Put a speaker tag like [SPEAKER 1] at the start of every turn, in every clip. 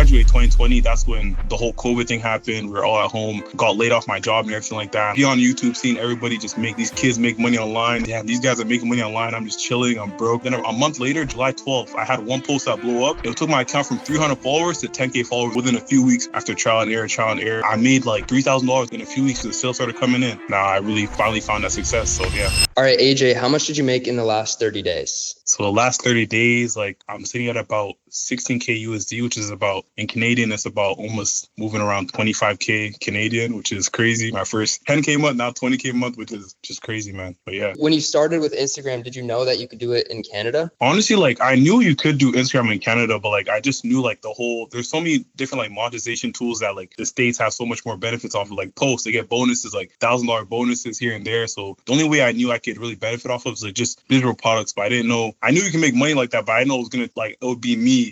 [SPEAKER 1] graduated 2020. That's when the whole COVID thing happened. We were all at home, got laid off my job and everything like that. Be on YouTube, seeing everybody just make these kids make money online. Damn, these guys are making money online. I'm just chilling. I'm broke. Then a month later, July 12th, I had one post that blew up. It took my account from 300 followers to 10K followers within a few weeks after trial and error. I made like $3,000 in a few weeks. The sales started coming in. Now I really finally found that success. So yeah.
[SPEAKER 2] All right, AJ, how much did you make in the last 30 days?
[SPEAKER 1] So the last 30 days, like I'm sitting at about 16K USD, which is about, in Canadian, it's about almost moving around 25K Canadian, which is crazy. My first 10K month, now 20K month, which is just crazy, man. But yeah.
[SPEAKER 2] When you started with Instagram, did you know that you could do it in Canada?
[SPEAKER 1] Honestly, like I knew you could do Instagram in Canada, but like I just knew like there's so many different like monetization tools that like the States have so much more benefits off of, like posts. They get bonuses, like $1,000 bonuses here and there. So the only way I knew I could really benefit off of is like just digital products, but I didn't know. I knew you can make money like that, but I know it was gonna like it would be me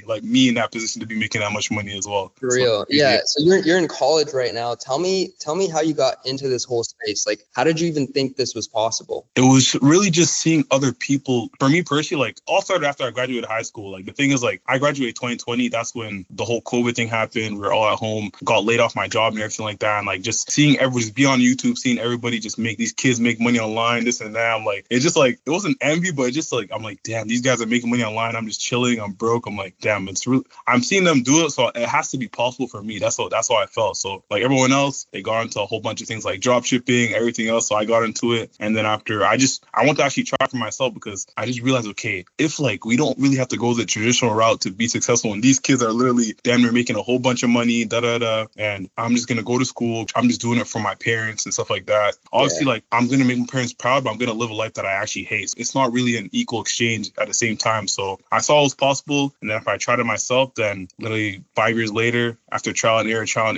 [SPEAKER 1] in that position to be making that much money as well.
[SPEAKER 2] For real. Yeah. So you're in college right now. Tell me how you got into this whole space. Like, how did you even think this was possible?
[SPEAKER 1] It was really just seeing other people. For me personally, like all started after I graduated high school. Like the thing is, like I graduated 2020. That's when the whole COVID thing happened. We were all at home, got laid off my job and everything like that. And like just seeing everybody just be on YouTube, seeing everybody just make these kids make money online, this and that. I'm like, it's just like, it wasn't envy, but it's just like, I'm like, damn, these guys are making money online. I'm just chilling. I'm broke. I'm like, damn, it's really, I'm seeing them do it. So it has to be possible for me. That's how I felt. So like everyone else, they got into a whole bunch of things like drop shipping, everything else. So I got into it. And then after I want to actually try for myself, because I just realized, okay, if like we don't really have to go the traditional route to be successful, and these kids are literally damn near making a whole bunch of money, and I'm just going to go to school. I'm just doing it for my parents and stuff like that. Obviously, like I'm going to make my parents proud, but I'm going to live a life that I actually hate. So it's not really an equal exchange at the same time. So I saw it was possible. And then if I tried it myself, then literally 5 years later, after trial and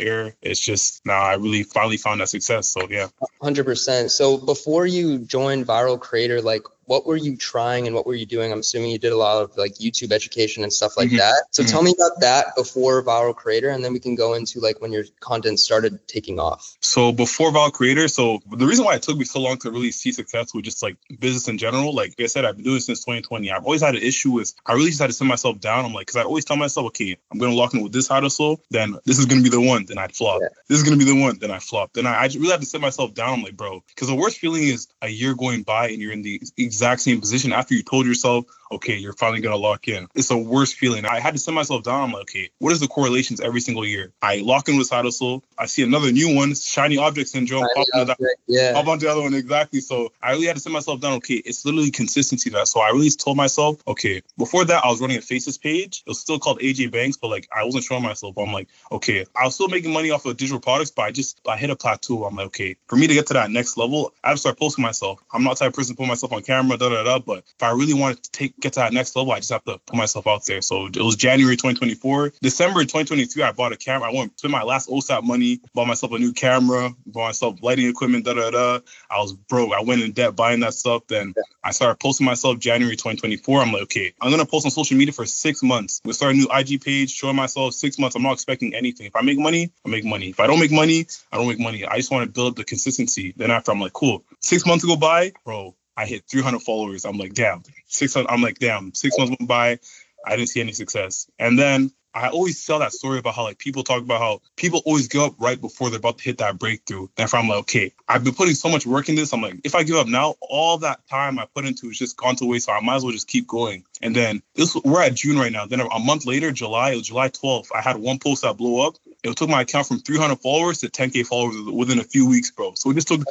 [SPEAKER 1] error, it's just now I really finally found that success. So yeah.
[SPEAKER 2] 100%. So before you joined Viral Creator, like what were you trying and what were you doing? I'm assuming you did a lot of like YouTube education and stuff like that. So tell me about that before Viral Creator, and then we can go into like when your content started taking off.
[SPEAKER 1] So before Viral Creator, so the reason why it took me so long to really see success with just like business in general, like I said, I've been doing it since 2020. I've always had an issue with, I really just had to sit myself down. I'm like, because I always tell myself, okay, I'm going to lock in with this side hustle, then this is going to be the one, then I'd flop. Yeah. This is going to be the one, then I flop. Then I just really had to sit myself down. I'm like, bro, because the worst feeling is a year going by and you're in the exact same position after you told yourself, okay, you're finally going to lock in. It's the worst feeling. I had to sit myself down. I'm like, okay, what is the correlations every single year? I lock in with side hustle. I see another new one, shiny object syndrome. Hop onto the other one. Exactly. So I really had to sit myself down. Okay, it's literally consistency that. So I really told myself, okay, before that, I was running a Faces page. It was still called AJ Banks, but like I wasn't showing myself. I'm like, okay, I was still making money off of digital products, but I hit a plateau. I'm like, okay, for me to get to that next level, I have to start posting myself. I'm not the type of person to put myself on camera, but if I really wanted to get to that next level, I just have to put myself out there. So it was January 2024. December 2023, I bought a camera. I went to spend my last OSAP money, bought myself a new camera, bought myself lighting equipment, I was broke. I went in debt buying that stuff. Then I started posting myself January 2024. I'm like, okay, I'm going to post on social media for 6 months. We'll start a new IG page, showing myself 6 months. I'm not expecting anything. If I make money, I make money. If I don't make money, I don't make money. I just want to build up the consistency. Then after, I'm like, cool. 6 months go by, bro, I hit 300 followers. I'm like, damn. 600. I'm like, damn. 6 months went by. I didn't see any success. And then I always tell that story about how like people talk about how people always give up right before they're about to hit that breakthrough. Therefore, I'm like, okay, I've been putting so much work in this. I'm like, if I give up now, all that time I put into it's just gone to waste. So I might as well just keep going. And then we're at June right now. Then a month later, it was July 12th. I had one post that blew up. It took my account from 300 followers to 10K followers within a few weeks, bro. So it just took,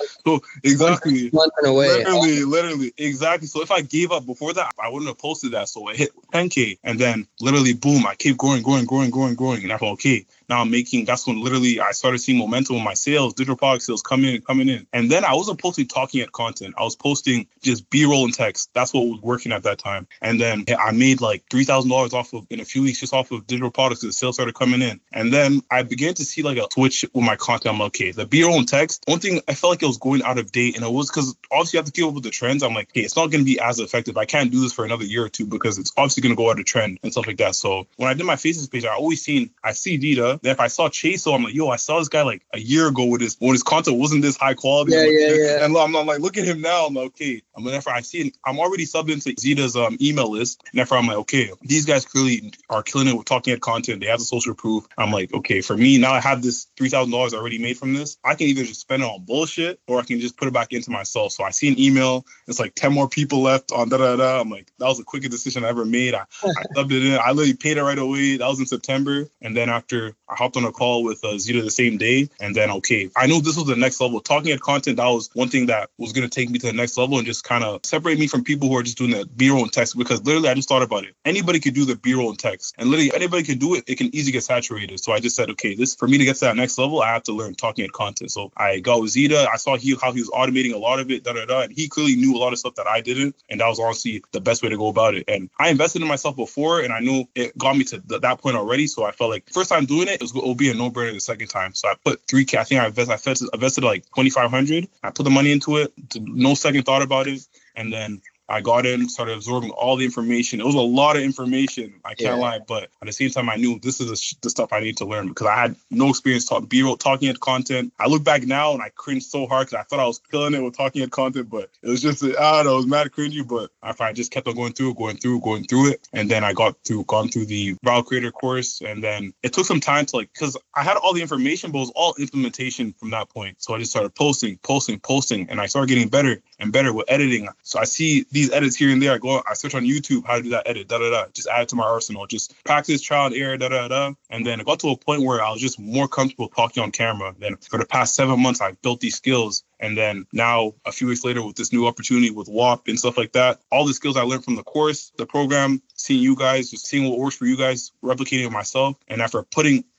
[SPEAKER 1] exactly. Literally, exactly. So if I gave up before that, I wouldn't have posted that. So it hit 10K and then literally, boom, I keep growing. And I thought, okay, now I'm making, that's when literally I started seeing momentum in my sales, digital product sales coming in. And then I wasn't posting talking at content. I was posting just B-roll and text. That's what was working at that time. And then I made like $3,000 in a few weeks just off of digital products. The sales started coming in. And then I began to see like a switch with my content. I'm like, okay, the B-roll and text, one thing I felt like it was going out of date. And it was because obviously you have to keep up with the trends. I'm like, okay, it's not going to be as effective. I can't do this for another year or two because it's obviously going to go out of trend and stuff like that. So when I did my Faces page, I see data. da. Then if I saw Chase, so I'm like, yo, I saw this guy like a year ago with when his content wasn't this high quality.
[SPEAKER 2] Yeah.
[SPEAKER 1] And I'm like, look at him now. I'm like, okay. And whenever I see it, I'm already subbed into Zeta's email list. And therefore I'm like, okay, these guys clearly are killing it with talking head content. They have the social proof. I'm like, okay, for me, now I have this $3,000 already made from this. I can either just spend it on bullshit or I can just put it back into myself. So I see an email. It's like 10 more people left on da-da-da. I'm like, that was the quickest decision I ever made. I subbed it in. I literally paid it right away. That was in September. And then after I hopped on a call with Zeta the same day. And then, okay, I knew this was the next level. Talking head content, that was one thing that was going to take me to the next level and just kind of separate me from people who are just doing the B-roll and text. Because literally, I just thought about it. Anybody could do the B-roll and text. And literally, anybody can do it. It can easily get saturated. So I just said, okay, this for me to get to that next level, I have to learn talking head content. So I got with Zeta. I saw how he was automating a lot of it, and he clearly knew a lot of stuff that I didn't. And that was honestly the best way to go about it. And I invested in myself before, and I knew it got me to that point already. So I felt like first time doing it, it will be a no-brainer the second time. So I put $3K. I think I invested like $2,500. I put the money into it, no second thought about it. And then I got in, started absorbing all the information. It was a lot of information. I can't lie, but at the same time, I knew this is the stuff I need to learn because I had no experience B-roll, talking head content. I look back now and I cringe so hard because I thought I was killing it with talking head content, but it was just, I don't know, it was mad cringy. But I just kept on going through it. And then I gone through the Viral Creator course. And then it took some time to because I had all the information, but it was all implementation from that point. So I just started posting. And I started getting better and better with editing. So I see these edits here and there. I search on YouTube how to do that edit, just add it to my arsenal, just practice, trial and error, and then it got to a point where I was just more comfortable talking on camera. Then for the past 7 months, I built these skills. And then now, a few weeks later, with this new opportunity with WAP and stuff like that, all the skills I learned from the course, the program, seeing you guys, just seeing what works for you guys, replicating it myself. And after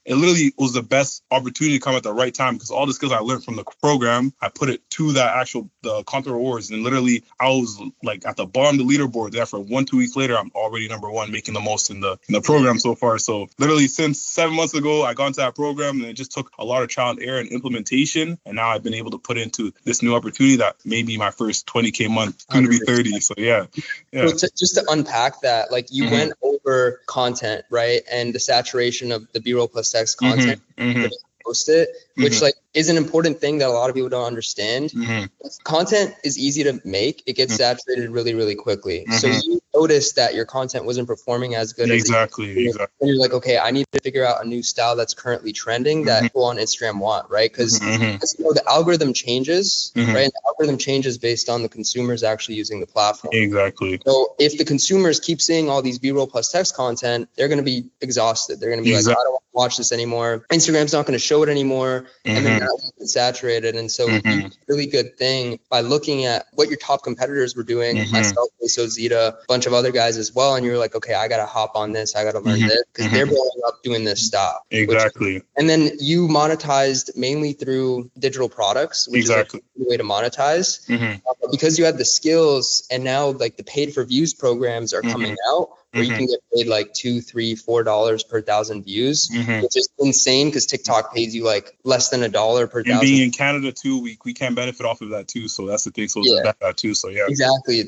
[SPEAKER 1] it literally was the best opportunity to come at the right time because all the skills I learned from the program, I put it to the content rewards. And literally, I was like at the bottom of the leaderboard. Then after 1-2 weeks later, I'm already number one, making the most in the program so far. So literally, since 7 months ago, I got into that program, and it just took a lot of trial and error and implementation. And now I've been able to put into this new opportunity that maybe my first 20K month going to be 30. So yeah.
[SPEAKER 2] So just to unpack that, like you went over content, right? And the saturation of the B-roll plus text content, post it, which like is an important thing that a lot of people don't understand. Content is easy to make. It gets saturated really, really quickly. So you noticed that your content wasn't performing as good
[SPEAKER 1] exactly.
[SPEAKER 2] And you're like, okay, I need to figure out a new style that's currently trending that people on Instagram want, right? Because the algorithm changes, right? And the algorithm changes based on the consumers actually using the platform.
[SPEAKER 1] Exactly.
[SPEAKER 2] So if the consumers keep seeing all these B-roll plus text content, they're going to be exhausted. They're going to be like, I don't want to watch this anymore. Instagram's not going to show it anymore. And then it's saturated. And so you did a really good thing by looking at what your top competitors were doing, myself, so Zeta, a bunch of other guys as well. And you're like, okay, I got to hop on this. I got to learn this because they're blowing up doing this stuff.
[SPEAKER 1] Exactly.
[SPEAKER 2] And then you monetized mainly through digital products, which is like a way to monetize. Because you had the skills and now like the paid for views programs are coming out. Where you can get paid like $2, $3, $4 per 1,000 views, which is insane because TikTok pays you like less than $1 per 1,000.
[SPEAKER 1] And being in Canada too, we can benefit off of that too. So that's the thing. So that too. So yeah.
[SPEAKER 2] Exactly.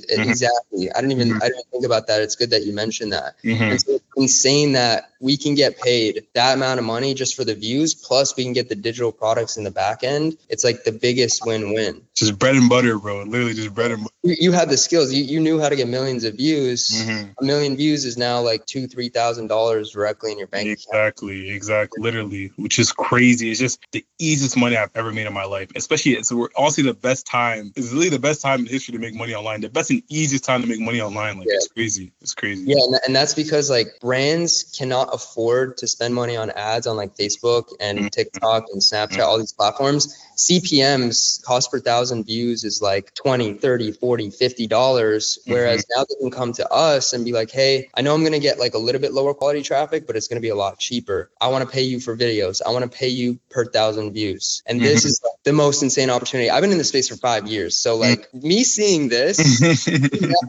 [SPEAKER 2] I didn't think about that. It's good that you mentioned that. And so it's insane that we can get paid that amount of money just for the views, plus we can get the digital products in the back end. It's like the biggest win-win.
[SPEAKER 1] Just bread and butter, bro. Literally just bread and butter.
[SPEAKER 2] You had the skills. You knew how to get millions of views. A million views is now like $2,000-$3,000 directly in your bank account.
[SPEAKER 1] Exactly. Literally, which is crazy. It's just the easiest money I've ever made in my life. Especially, it's honestly the best time. It's really the best time in history to make money online. The best and easiest time to make money online. Like it's crazy. It's crazy.
[SPEAKER 2] Yeah, and that's because like brands cannot afford to spend money on ads on like Facebook and TikTok and Snapchat, all these platforms. CPMs, cost per 1,000 views, is like $20, $30, $40, $50. Whereas now they can come to us and be like, hey, I know I'm going to get like a little bit lower quality traffic, but it's going to be a lot cheaper. I want to pay you for videos. I want to pay you per 1,000 views. And this is like the most insane opportunity. I've been in this space for 5 years. So like me seeing this,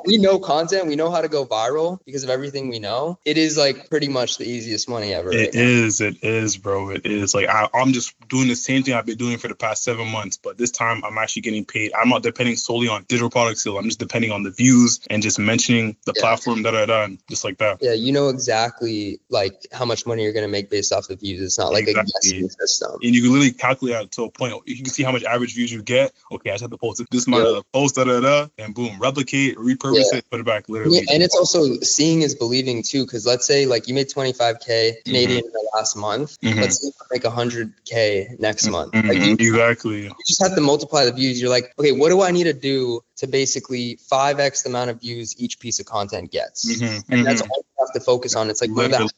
[SPEAKER 2] we know content, we know how to go viral because of everything we know. It is like pretty much the easiest money ever.
[SPEAKER 1] It is, bro. It is. Like I'm just doing the same thing I've been doing for the past 7 months, but this time I'm actually getting paid. I'm not depending solely on digital product sales. I'm just depending on the views and just mentioning the platform, just like that.
[SPEAKER 2] Yeah, you know exactly like how much money you're gonna make based off the views. It's not like a guessing system.
[SPEAKER 1] And you can literally calculate it to a point. You can see how much average views you get. Okay, I just have to post this amount of posts, and boom, replicate, repurpose it, put it back literally.
[SPEAKER 2] And it's also seeing is believing too, because let's say like you made 25K Canadian in the last month. Let's say you make 100K next month. Like you just have to multiply the views. You're like, okay, what do I need to do to basically 5x the amount of views each piece of content gets? And that's all you have to focus on. It's like
[SPEAKER 1] literally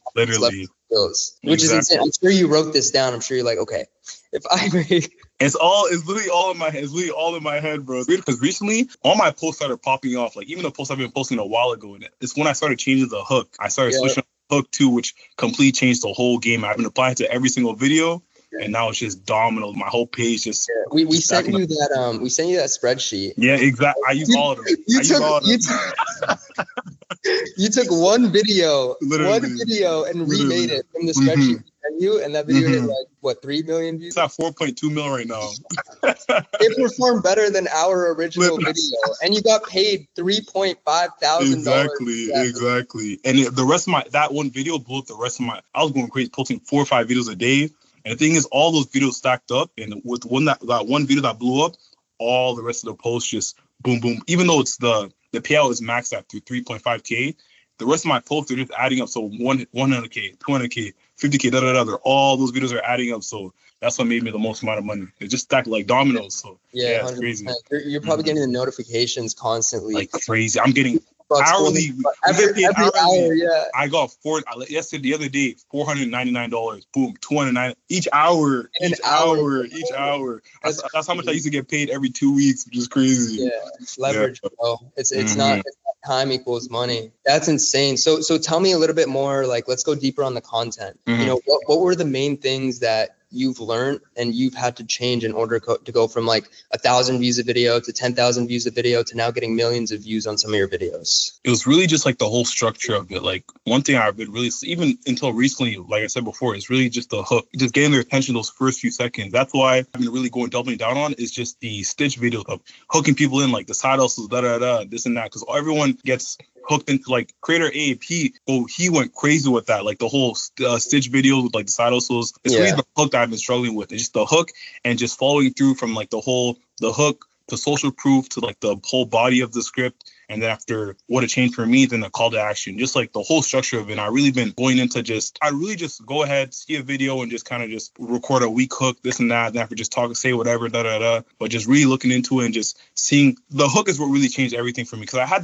[SPEAKER 2] skills, which is insane. I'm sure you wrote this down. I'm sure you're like, okay, if I make
[SPEAKER 1] it's literally all in my head. It's literally all in my head, bro. Because recently, all my posts started popping off. Like even the posts I've been posting a while ago, and it's when I started changing the hook. I started switching the hook too, which completely changed the whole game. I've been applying it to every single video. And now it's just domino. My whole page just.
[SPEAKER 2] We sent you that we sent you that spreadsheet.
[SPEAKER 1] Yeah, exactly. I use all of them.
[SPEAKER 2] You took one video and remade it from the spreadsheet. And that video hit like what 3 million views?
[SPEAKER 1] It's at 4.2 mil right now.
[SPEAKER 2] It performed better than our original video, and you got paid $3,500.
[SPEAKER 1] Exactly. And the rest of that one video blew up the rest of I was going crazy, posting 4 or 5 videos a day. And the thing is, all those videos stacked up, and with that one video that blew up, all the rest of the posts just boom, boom. Even though it's the payout is maxed at 3.5K, the rest of my posts are just adding up. So 100K, 200K, 50K, all those videos are adding up. So that's what made me the most amount of money. It just stacked like dominoes. So yeah, it's crazy.
[SPEAKER 2] You're probably getting the notifications constantly.
[SPEAKER 1] Like crazy. I'm getting hourly. Every hour, I got the other day, $499. Boom, $209 each hour. Each hour. That's how much I used to get paid every 2 weeks, which is crazy.
[SPEAKER 2] Yeah, leverage, bro. It's not time equals money. That's insane. So tell me a little bit more. Like, let's go deeper on the content. You know, what were the main things that you've learned and you've had to change in order to go from like 1,000 views a video to 10,000 views a video to now getting millions of views on some of your videos?
[SPEAKER 1] It was really just like the whole structure of it. Like one thing I've been really, even until recently, like I said before, it's really just the hook, just getting their attention those first few seconds. That's why I've been really doubling down on is just the stitch videos of hooking people in, like the side hustles, this and that, because everyone gets hooked into like creator he went crazy with that, like the whole stitch videos with like the side hustles. It's really the hook that I've been struggling with. It's just the hook and just following through from like the hook to social proof to like the whole body of the script. And then after what it changed for me, then the call to action, just like the whole structure of it. And I really been going into I really just go ahead, see a video and just kind of just record a weak hook, this and that. Then after just say whatever, but just really looking into it and just seeing the hook is what really changed everything for me. Cause I had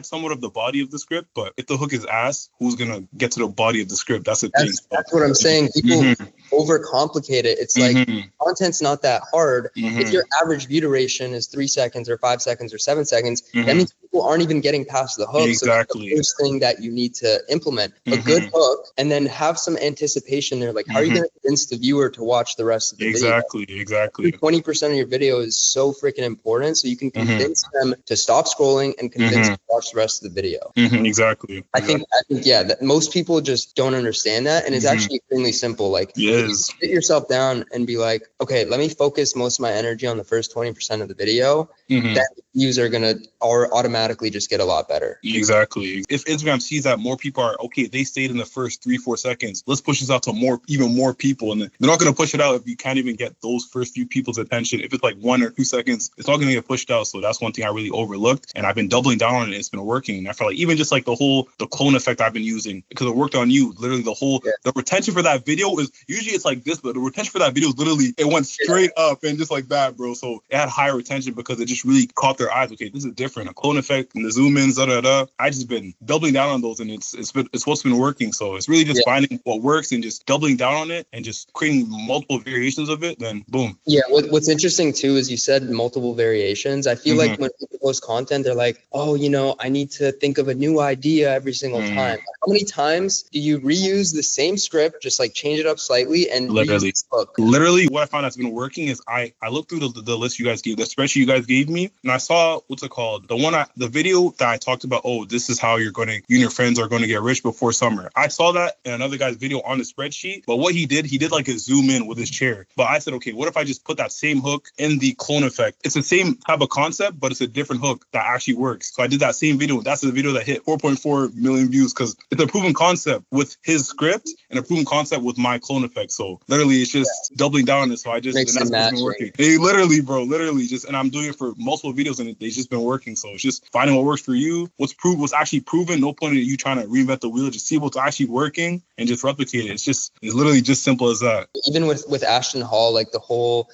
[SPEAKER 1] somewhat of the body of the script, but if the hook is ass, who's going to get to the body of the script? That's the thing.
[SPEAKER 2] That's what I'm saying. People overcomplicate it. It's like content's not that hard. If your average view duration is 3 seconds or 5 seconds or 7 seconds, that means people aren't even getting past the hook.
[SPEAKER 1] Exactly.
[SPEAKER 2] So that's the first thing that you need to implement. A good hook, and then have some anticipation there. Like, how are you going to convince the viewer to watch the rest of the video?
[SPEAKER 1] Exactly.
[SPEAKER 2] 20% of your video is so freaking important, so you can convince them to stop scrolling and convince them to watch the rest of the video.
[SPEAKER 1] Exactly.
[SPEAKER 2] I think that most people just don't understand that, and it's actually extremely simple. Like, sit yourself down and be like, okay, let me focus most of my energy on the first 20% of the video. Then the views are gonna automatically just get a lot better.
[SPEAKER 1] Exactly. If Instagram sees that more people are they stayed in the first 3-4 seconds, let's push this out to even more people. And they're not gonna push it out if you can't even get those first few people's attention. If it's like 1 or 2 seconds, it's not gonna get pushed out. So that's one thing I really overlooked, and I've been doubling down on it. It's been working. And I feel like even just like the clone effect I've been using, because it worked on you. Literally the retention for that video is usually it's like this, but the retention for that video is literally it went straight up and just like that, bro. So it had higher retention because it just really caught their eyes. Okay, this is different. A clone effect and the zoom ins, I just been doubling down on those, and it's what's been working. So it's really just finding what works and just doubling down on it and just creating multiple variations of it. Then boom. Yeah.
[SPEAKER 2] What's interesting too is you said multiple variations. I feel like when people post content, they're like, oh, I need to think of a new idea every single time. How many times do you reuse the same script, just like change it up slightly and
[SPEAKER 1] literally what I found that's been working is I looked through the list you guys gave, the spreadsheet you guys gave saved me. And I saw, what's it called? The video that I talked about, oh, this is how you and your friends are going to get rich before summer. I saw that in another guy's video on the spreadsheet. But what he did like a zoom in with his chair. But I said, okay, what if I just put that same hook in the clone effect? It's the same type of concept, but it's a different hook that actually works. So I did that same video. That's the video that hit 4.4 million views because it's a proven concept with his script and a proven concept with my clone effect. So literally, it's just doubling down on it. So I just, and that's what's been working. Hey, literally, bro, just, and I'm doing it for multiple videos and they've just been working. So it's just finding what works for you, what's actually proven. No point in you trying to reinvent the wheel. Just see what's actually working and just replicate it. It's literally just simple as that.
[SPEAKER 2] Even with Ashton Hall, like the whole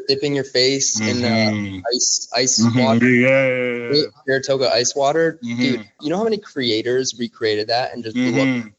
[SPEAKER 2] dipping your face in ice water, Saratoga ice water, dude. You know how many creators recreated that and just blew up?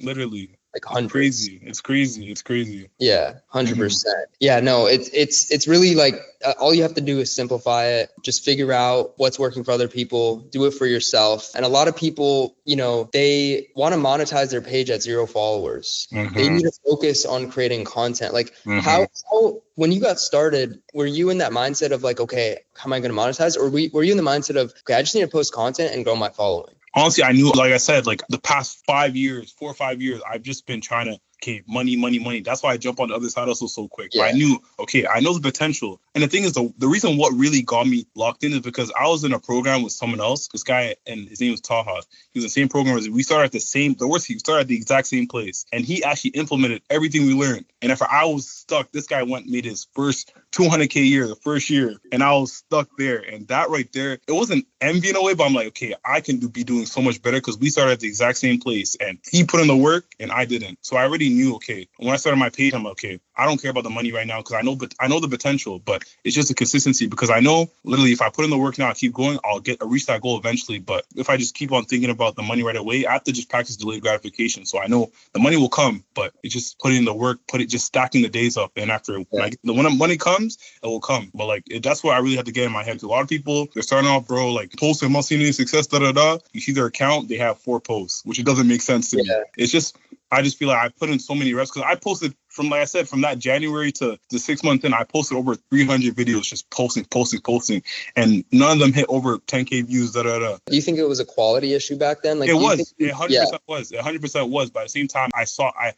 [SPEAKER 1] Literally.
[SPEAKER 2] Like hundreds.
[SPEAKER 1] It's crazy.
[SPEAKER 2] Yeah, 100%. Yeah, no, it's really like all you have to do is simplify it. Just figure out what's working for other people. Do it for yourself. And a lot of people, they want to monetize their page at 0 followers. They need to focus on creating content. Like how when you got started, were you in that mindset of like, okay, how am I going to monetize? Or were you in the mindset of, okay, I just need to post content and grow my following?
[SPEAKER 1] Honestly, I knew, like I said, like the past 5 years, 4 or 5 years, I've just been trying to, okay, money. That's why I jump on the other side also so quick. Yeah. But I knew, okay, I know the potential. And the thing is, the reason what really got me locked in is because I was in a program with someone else. This guy, and his name was Taha. He was in the same program as we started at we started at the exact same place. And he actually implemented everything we learned. And if I was stuck, this guy made his first 200K a year the first year. And I was stuck there. And that right there, it wasn't envy in a way, but I'm like, okay, I can be doing so much better because we started at the exact same place. And he put in the work and I didn't. So I already knew, okay, when I started my page, I'm like, okay, I don't care about the money right now because I know the potential, but it's just a consistency because I know literally if I put in the work now, I keep going, I'll reach that goal eventually. But if I just keep on thinking about the money right away, I have to just practice delayed gratification. So I know the money will come, but it's just putting in the work, just stacking the days up. And after when money comes, it will come. But like that's what I really had to get in my head. Because a lot of people, they're starting off, bro, like posting, I'm not seeing any success, You see their account, they have 4 posts, which it doesn't make sense to me. It's just, I just feel like I put in so many reps because I posted from, like I said, from that January to the 6 months in, I posted over 300 videos, just posting. And none of them hit over 10K views, Do
[SPEAKER 2] you think it was a quality issue back then? Like
[SPEAKER 1] it was. It 100% was. It 100% was. But at the same time,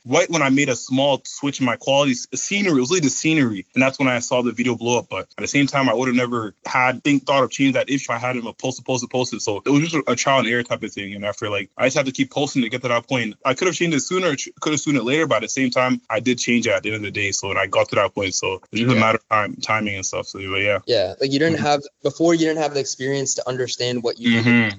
[SPEAKER 1] right when I made a small switch in my quality, scenery, it was really the scenery. And that's when I saw the video blow up. But at the same time, I would have never thought of changing that issue. I had him posted. So it was just a trial and error type of thing. And after I just had to keep posting to get to that point. I could have changed it sooner, could have sooner later, but at the same time, I did change it at the end of the day. So and I got to that point. So it's just a matter of timing and stuff. So but yeah.
[SPEAKER 2] Yeah. Like you didn't have the experience to understand what you did.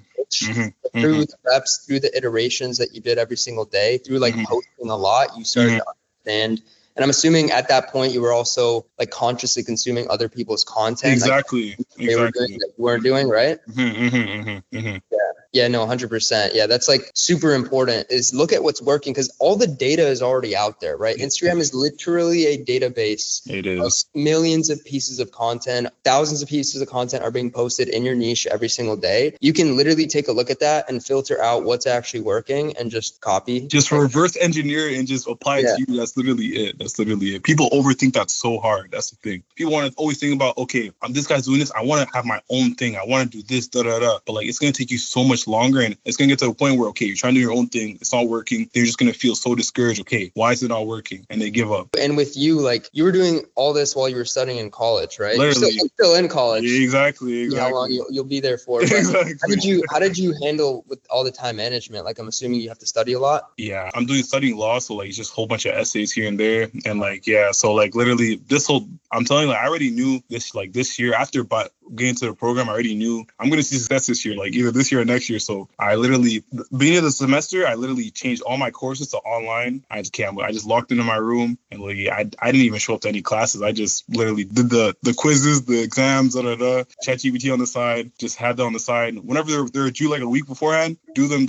[SPEAKER 2] Through the reps, through the iterations that you did every single day, through posting a lot, you started to understand. And I'm assuming at that point you were also like consciously consuming other people's content.
[SPEAKER 1] Exactly.
[SPEAKER 2] They were doing that you weren't doing, right? Yeah, no, 100%. Yeah, that's like super important is look at what's working because all the data is already out there, right? Instagram is literally a database.
[SPEAKER 1] It is.
[SPEAKER 2] Of millions of pieces of content. Thousands of pieces of content are being posted in your niche every single day. You can literally take a look at that and filter out what's actually working and just copy.
[SPEAKER 1] Just reverse engineer and just apply it to you. That's literally it. People overthink that so hard. That's the thing. People want to always think about, okay, this guy's doing this. I want to have my own thing. I want to do this, But like, it's going to take you so much longer. And it's going to get to a point where, okay, you're trying to do your own thing. It's not working. They're just going to feel so discouraged. Okay, why is it not working? And they give up.
[SPEAKER 2] And with you, like you were doing all this while you were studying in college, right?
[SPEAKER 1] Literally.
[SPEAKER 2] You're still in college.
[SPEAKER 1] Yeah, exactly.
[SPEAKER 2] How long you'll be there for.
[SPEAKER 1] Exactly.
[SPEAKER 2] How did you handle with all the time management? Like, I'm assuming you have to study a lot.
[SPEAKER 1] Yeah, I'm studying law. So like, just a whole bunch of essays here and there. And like, yeah, so like literally I'm telling you, like, I already knew this year after getting into the program, I already knew I'm going to see success this year, like either this year or next year. So I literally, beginning of the semester, I literally changed all my courses to online. I just locked into my room and like, I didn't even show up to any classes. I just literally did the quizzes, the exams, ChatGPT on the side, just had that on the side. Whenever they're due like a week beforehand, do them,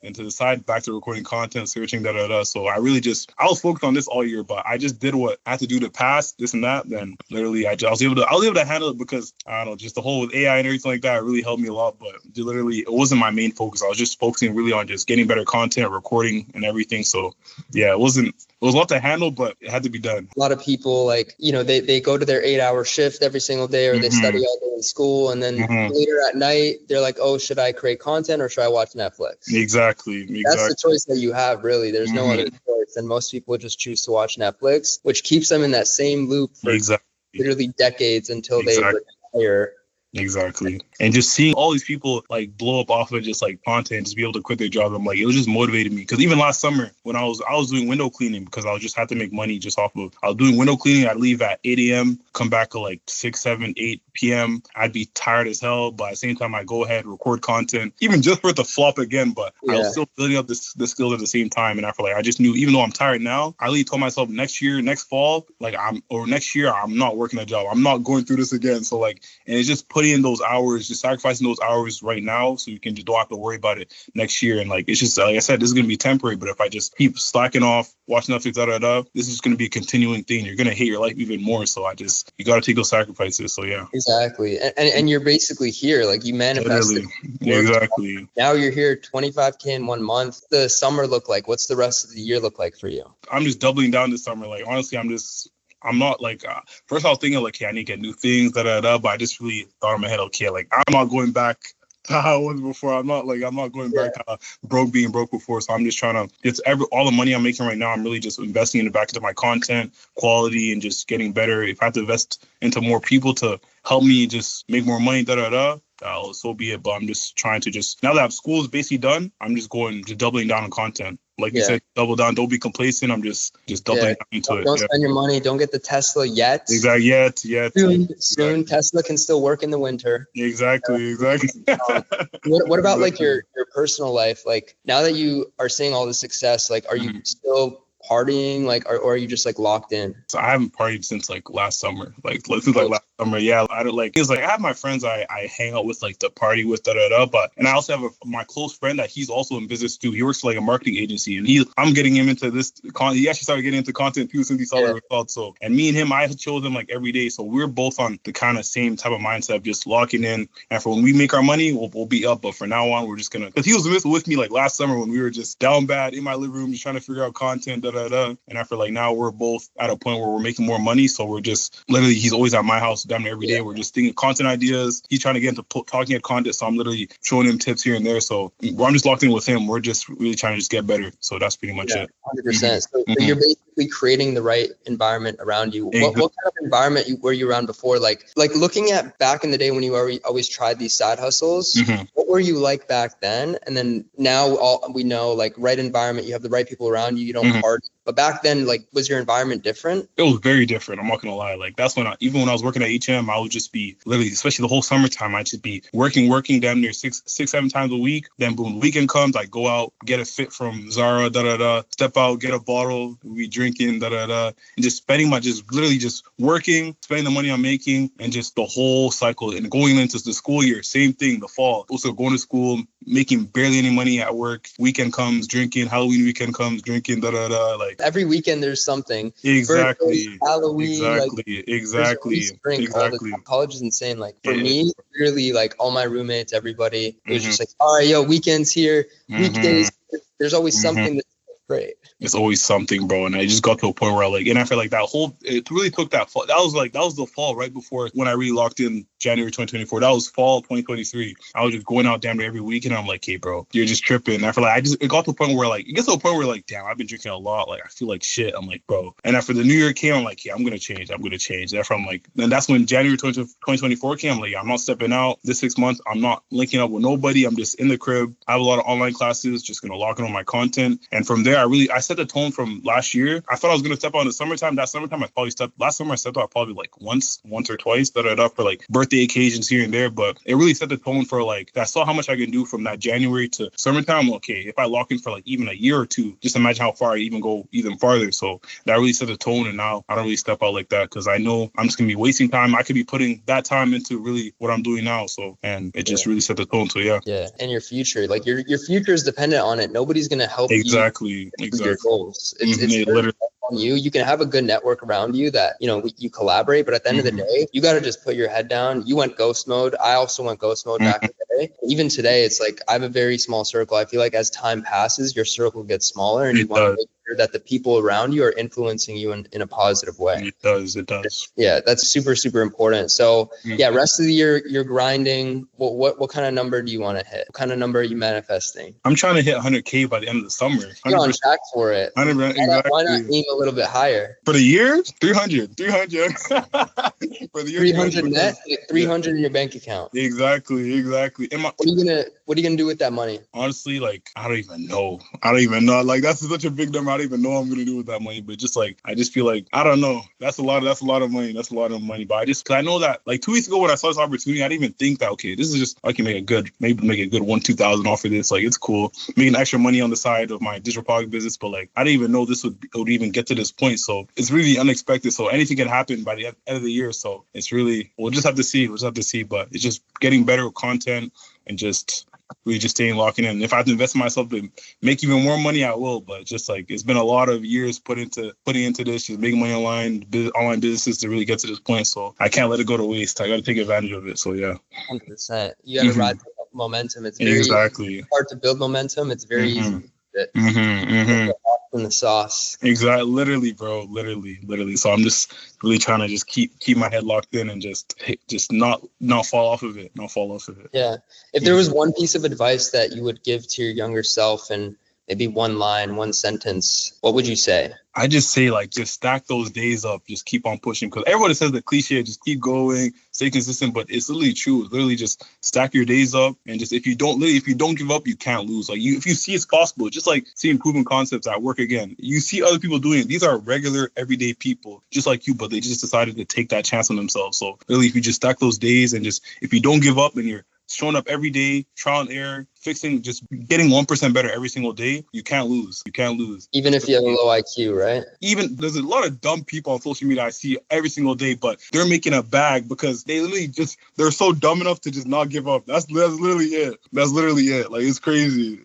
[SPEAKER 1] and to the side, back to recording content, searching, So I was focused on this all year, but I just did what I had to do to pass this and that. Then literally, I was able to handle it because I don't know, just the whole AI and everything like that really helped me a lot. But literally, it wasn't my main focus. I was just focusing really on just getting better content, recording, and everything. So yeah, it wasn't was a lot to handle, but it had to be done.
[SPEAKER 2] A lot of people, like, you know, they go to their 8-hour shift every single day, or they study all day in school, and then later at night they're like, oh, should I create content or should I watch Netflix?
[SPEAKER 1] Exactly.
[SPEAKER 2] That's the choice that you have, really. There's no other choice, and most people just choose to watch Netflix, which keeps them in that same loop for literally decades until they retire.
[SPEAKER 1] Exactly. And just seeing all these people like blow up off of just like content, just be able to quit their job, I'm like, it was just motivated me. Because even last summer when I was doing window cleaning, because I just had to make money just off of, I was doing window cleaning. I'd leave at 8 a.m., come back at like 6, 7, 8 p.m. I'd be tired as hell, but at the same time, I go ahead, record content, even just for it to flop again. But I was still building up the skills at the same time. And I feel like I just knew, even though I'm tired now, I really told myself next fall, like next year, I'm not working a job. I'm not going through this again. So like, and it's just putting in those hours, just sacrificing those hours right now so you can just don't have to worry about it next year. And like, it's just, like I said, this is going to be temporary, but if I just keep slacking off, watching Netflix, this is going to be a continuing thing. You're going to hate your life even more. So you got to take those sacrifices. So yeah.
[SPEAKER 2] Exactly. And you're basically here, like you manifested.
[SPEAKER 1] Exactly.
[SPEAKER 2] Now you're here, 25K in 1 month. The summer look like? What's the rest of the year look like for you?
[SPEAKER 1] I'm just doubling down this summer. Like, honestly, I'm not like, first I was thinking like, hey, I need to get new things, but I just really thought in my head, okay, like I'm not going back to how I was before. I'm not going back to being broke before. So I'm just trying to, all the money I'm making right now, I'm really just investing in the back into my content quality and just getting better. If I have to invest into more people to help me just make more money, so be it. But I'm just trying to now that school is basically done, I'm just doubling down on content. Like you said, double down. Don't be complacent. I'm just doubling down into it.
[SPEAKER 2] Don't spend your money. Don't get the Tesla yet.
[SPEAKER 1] Exactly. Yet.
[SPEAKER 2] Soon. Tesla can still work in the winter.
[SPEAKER 1] Exactly.
[SPEAKER 2] What about like your personal life? Like now that you are seeing all the success, like are you still partying, like, or are you just like locked in?
[SPEAKER 1] So I haven't partied since like last summer. Like last summer, yeah. I don't like. It's like I have my friends I hang out with, like to party with, but and I also have my close friend that he's also in business too. He works for like a marketing agency, and I'm getting him into this. He actually started getting into content too since he saw the results. So, and me and him, I chose him like every day. So we're both on the kind of same type of mindset, just locking in. And for when we make our money, we'll be up. But for now on, we're just gonna. Because he was with me like last summer when we were just down bad in my living room, just trying to figure out content. And I feel like now we're both at a point where we're making more money. So we're just literally, he's always at my house damn near every day. We're just thinking content ideas. He's trying to get into talking at content. So I'm literally showing him tips here and there. So I'm just locked in with him. We're just really trying to just get better. So that's pretty much it.
[SPEAKER 2] 100%. So you're basically creating the right environment around you. What kind of environment were you around before? Like looking at back in the day when you always tried these side hustles, what were you like back then? And then now we know, like, right environment, you have the right people around you, you don't party. But back then, like, was your environment different?
[SPEAKER 1] It was very different. I'm not going to lie. Like, that's when even when I was working at HM, I would just be literally, especially the whole summertime, I'd just be working damn near 6-7 times a week. Then boom, the weekend comes, I go out, get a fit from Zara, step out, get a bottle, we drinking, and just spending literally just working, spending the money I'm making, and just the whole cycle. And going into the school year, same thing, the fall. Also going to school, making barely any money at work. Weekend comes, drinking. Halloween weekend comes, drinking, like
[SPEAKER 2] every weekend there's something.
[SPEAKER 1] Exactly.
[SPEAKER 2] Birthdays, Halloween.
[SPEAKER 1] Exactly.
[SPEAKER 2] All the time. College is insane. Like for me, really, like all my roommates, everybody, it was just like, all right, yo, weekends here, weekdays. There's always something that's great.
[SPEAKER 1] It's always something, bro. And I just got to a point where and I feel like it really took that fall. That was the fall right before when I really locked in January 2024. That was fall 2023. I was just going out damn near every week, and I'm like, hey, bro, you're just tripping. And I feel like it got to a point where damn, I've been drinking a lot. Like, I feel like shit. I'm like, bro. And after the new year came, I'm like, yeah, I'm going to change. Therefore, I'm like, then that's when January 2024 came. I'm like, yeah, I'm not stepping out this 6 months. I'm not linking up with nobody. I'm just in the crib. I have a lot of online classes, just going to lock in on my content. And from there, I set the tone from last year. I thought I was going to step out in the summertime. That summertime, last summer I stepped out probably like once or twice, for like birthday occasions here and there. But it really set the tone for like, I saw how much I can do from that January to summertime. Okay, if I lock in for like even a year or two, just imagine how far I even go even farther. So that really set the tone. And now I don't really step out like that because I know I'm just going to be wasting time. I could be putting that time into really what I'm doing now. So, and it just really set the tone. So yeah.
[SPEAKER 2] Yeah. And your future, like your future is dependent on it. Nobody's going to help you.
[SPEAKER 1] Exactly.
[SPEAKER 2] Your goals. It's literally on you. You can have a good network around you that, you collaborate, but at the end of the day, you got to just put your head down. You went ghost mode. I also went ghost mode back in the day. Even today, it's like I have a very small circle. I feel like as time passes, your circle gets smaller and you want to make sure that the people around you are influencing you in a positive way.
[SPEAKER 1] It does. It does.
[SPEAKER 2] Yeah, that's super, super important. So yeah, rest of the year you're grinding. What kind of number do you want to hit? What kind of number are you manifesting?
[SPEAKER 1] I'm trying to hit 100K by the end of the summer.
[SPEAKER 2] You're on track for it.
[SPEAKER 1] 100%, exactly.
[SPEAKER 2] Why not aim a little bit higher?
[SPEAKER 1] For the year, 300. For the year,
[SPEAKER 2] 300 net, like 300 in your bank account.
[SPEAKER 1] Exactly.
[SPEAKER 2] What are you gonna do with that money?
[SPEAKER 1] Honestly, like, I don't even know. Like, that's such a big number. I don't even know what I'm gonna do with that money. But just like, I just feel like, I don't know. That's a lot of money. But cause I know that like 2 weeks ago when I saw this opportunity, I didn't even think that, okay, this is just, I can make a good 1,000-2,000 off of this. Like, it's cool. Making extra money on the side of my digital product business. But like, I didn't even know this would even get to this point. So it's really unexpected. So anything can happen by the end of the year. So it's really, we'll just have to see. But it's just getting better with content and just really just staying locked in. And if I have to invest in myself to make even more money, I will. But just like, it's been a lot of years putting into this, just making money online businesses to really get to this point. So I can't let it go to waste. I got to take advantage of it. So yeah.
[SPEAKER 2] 100%. You got to ride the momentum. It's very hard to build momentum. It's very easy. In the sauce.
[SPEAKER 1] Exactly. Literally, bro. Literally. So I'm just really trying to just keep my head locked in and just not fall off of it.
[SPEAKER 2] Yeah. If there was one piece of advice that you would give to your younger self and maybe one line, one sentence, what would you say?
[SPEAKER 1] I just say, like, just stack those days up. Just keep on pushing. Because everybody says the cliche, just keep going, stay consistent. But it's literally true. It's literally just stack your days up. And just if you don't give up, you can't lose. Like, if you see it's possible, just like seeing proven concepts at work again. You see other people doing it. These are regular, everyday people, just like you, but they just decided to take that chance on themselves. So really, if you just stack those days and just, if you don't give up and you're showing up every day, trial and error, fixing, just getting 1% better every single day, you can't lose.
[SPEAKER 2] Even if you have a low IQ, right?
[SPEAKER 1] Even there's a lot of dumb people on social media I see every single day, but they're making a bag because they literally they're so dumb enough to just not give up. That's literally it. Like, it's crazy.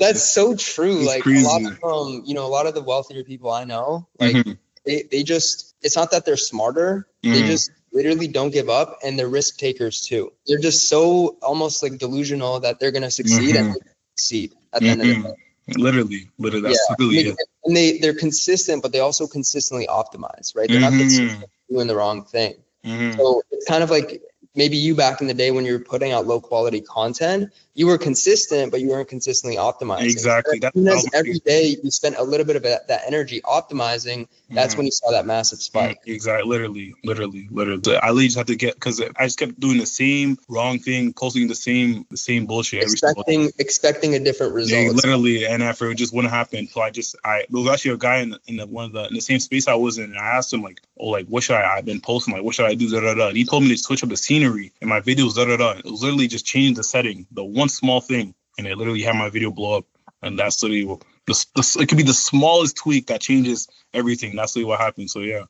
[SPEAKER 2] That's so true.
[SPEAKER 1] It's
[SPEAKER 2] like
[SPEAKER 1] crazy.
[SPEAKER 2] A lot of the wealthier people I know, like they just, it's not that they're smarter. They just literally don't give up, and they're risk takers too. They're just so almost like delusional that they're gonna succeed and they succeed at the end of the day.
[SPEAKER 1] Literally, that's really it.
[SPEAKER 2] And they're consistent, but they also consistently optimize, right? They're not consistently doing the wrong thing. So it's kind of like maybe you back in the day when you were putting out low quality content, you were consistent, but you weren't consistently optimizing.
[SPEAKER 1] Exactly.
[SPEAKER 2] As soon as every day you spent a little bit of that energy optimizing, that's when you saw that massive spike.
[SPEAKER 1] Exactly. Literally. I literally just had to because I just kept doing the same wrong thing, posting the same bullshit every single day.
[SPEAKER 2] Expecting a different result.
[SPEAKER 1] Yeah, literally, and after it just wouldn't happen. So there was actually a guy in the same space I was in, and I asked him like, what should I've been posting, like, what should I do, And he told me to switch up the scenery in my videos, It was literally just change the setting, the one small thing, and it literally had my video blow up. And that's literally it could be the smallest tweak that changes everything. That's literally what happened. So yeah,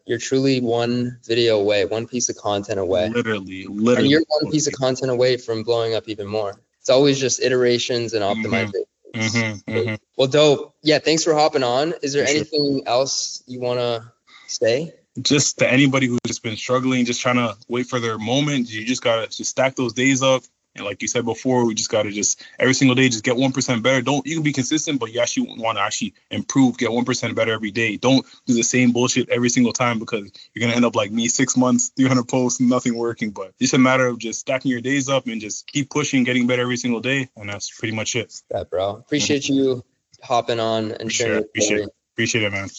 [SPEAKER 2] you're truly one video away, one piece of content away.
[SPEAKER 1] Literally.
[SPEAKER 2] And you're one piece of content away from blowing up even more. It's always just iterations and optimization. Well, dope. Yeah, thanks for hopping on. Is there anything else you want to say?
[SPEAKER 1] Just to anybody who's just been struggling, just trying to wait for their moment, you just gotta just stack those days up. And like you said before, we just gotta just every single day just get 1% better. You can be consistent, but you actually want to actually improve, get 1% better every day. Don't do the same bullshit every single time, because you're gonna end up like me, 6 months, 300 posts, nothing working. But it's a matter of just stacking your days up and just keep pushing, getting better every single day, and that's pretty much it.
[SPEAKER 2] Yeah, bro. Appreciate you hopping on and sharing.
[SPEAKER 1] Appreciate it, man.